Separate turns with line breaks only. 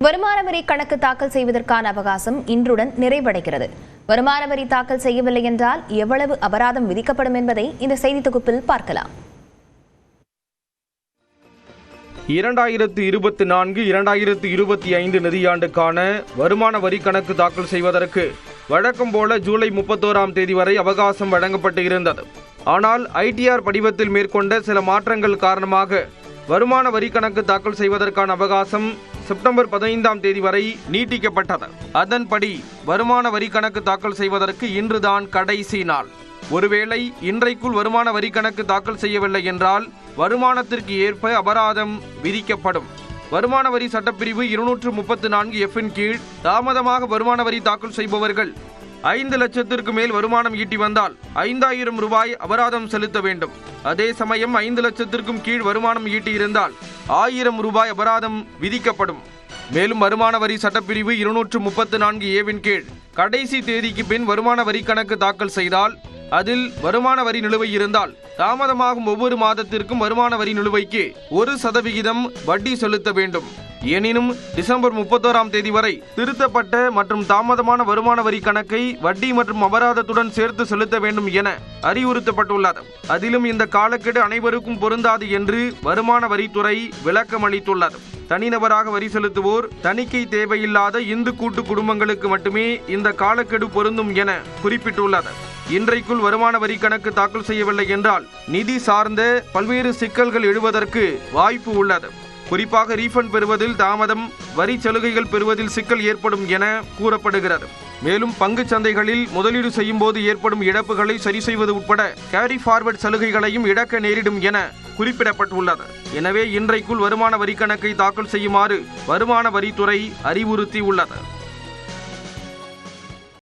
வருமான வரி கணக்கு தாக்கல் செய்வதற்கான அவகாசம் இன்றுடன் நிறைவடைகிறது. வருமான வரி தாக்கல் செய்யவில்லை என்றால் எவ்வளவு அபராதம் விதிக்கப்படும் என்பதை இந்த செய்தி தொகுப்பில் பார்க்கலாம்.
2024-2025 நிதியாண்டுக்கான வருமான வரி கணக்கு தாக்கல் செய்வதற்கு வழக்கம் போல ஜூலை 31ஆம் தேதி வரை அவகாசம் வழங்கப்பட்டு இருந்தது. ஆனால் ITR படிவத்தில் மேற்கொண்ட சில மாற்றங்கள் காரணமாக வருமான வரி கணக்கு தாக்கல் செய்வதற்கான அவகாசம் செப்டம்பர் 15ஆம் தேதி வரை நீட்டிக்கப்பட்டது. அதன்படி வருமான வரி கணக்கு தாக்கல் செய்வதற்கு இன்றுதான் கடைசி நாள். ஒருவேளை இன்றைக்குள் வருமான வரி கணக்கு தாக்கல் செய்யவில்லை என்றால் வருமானத்திற்கு ஏற்ப அபராதம் விதிக்கப்படும். வருமான வரி சட்டப்பிரிவு 234F கீழ் தாமதமாக வருமான வரி தாக்கல் செய்பவர்கள் 5 லட்சத்திற்கு மேல் வருமானம் ஈட்டி வந்தால் 5000 ரூபாய் அபராதம் செலுத்த வேண்டும். அதே சமயம் 5 லட்சத்திற்கும் கீழ் வருமானம் ஈட்டியிருந்தால் 1000 ரூபாய் அபராதம் விதிக்கப்படும். மேலும் வருமான வரி சட்டப்பிரிவு 234A கீழ் கடைசி தேதிக்கு பின் வருமான வரி கணக்கு தாக்கல் செய்தால் அதில் வருமான வரி நிலுவை இருந்தால் தாமதமாகும் ஒவ்வொரு மாதத்திற்கும் வருமான வரி நிலுவைக்கு 1% வட்டி செலுத்த வேண்டும். எனினும் டிசம்பர் 31ஆம் தேதி வரை திருத்தப்பட்ட மற்றும் தாமதமான வருமான வரி கணக்கை வட்டி மற்றும் அபராதத்துடன் சேர்த்து செலுத்த வேண்டும் என அறிவுறுத்தப்பட்டுள்ளது. அதிலும் இந்த காலக்கெடு அனைவருக்கும் பொருந்தாது என்று வருமான வரித்துறை விளக்கம் அளித்துள்ளது. தனிநபராக வரி செலுத்துவோர், தணிக்கை தேவையில்லாத இந்து கூட்டு குடும்பங்களுக்கு மட்டுமே இந்த காலக்கெடு பொருந்தும் என குறிப்பிட்டுள்ளது. இன்றைக்குள் வருமான வரி கணக்கு தாக்கல் செய்யவில்லை என்றால் நிதி சார்ந்த பல்வேறு சிக்கல்கள் எழுவதற்கு வாய்ப்பு உள்ளது. குறிப்பாக ரீஃபண்ட் பெறுவதில் தாமதம், வரி சலுகைகள் பெறுவதில் சிக்கல் ஏற்படும் என கூறப்படுகிறது. மேலும் பங்குச் சந்தைகளில் முதலீடு செய்யும் போது ஏற்படும் இழப்புகளை சரி செய்வது உட்பட கேரி ஃபார்வர்ட் சலுகைகளையும் இழக்க நேரிடும் என குறிப்பிடப்பட்டுள்ளது. எனவே இன்றைக்குள் வருமான வரி கணக்கை தாக்கல் செய்யுமாறு வருமான வரித்துறை அறிவுறுத்தியுள்ளது.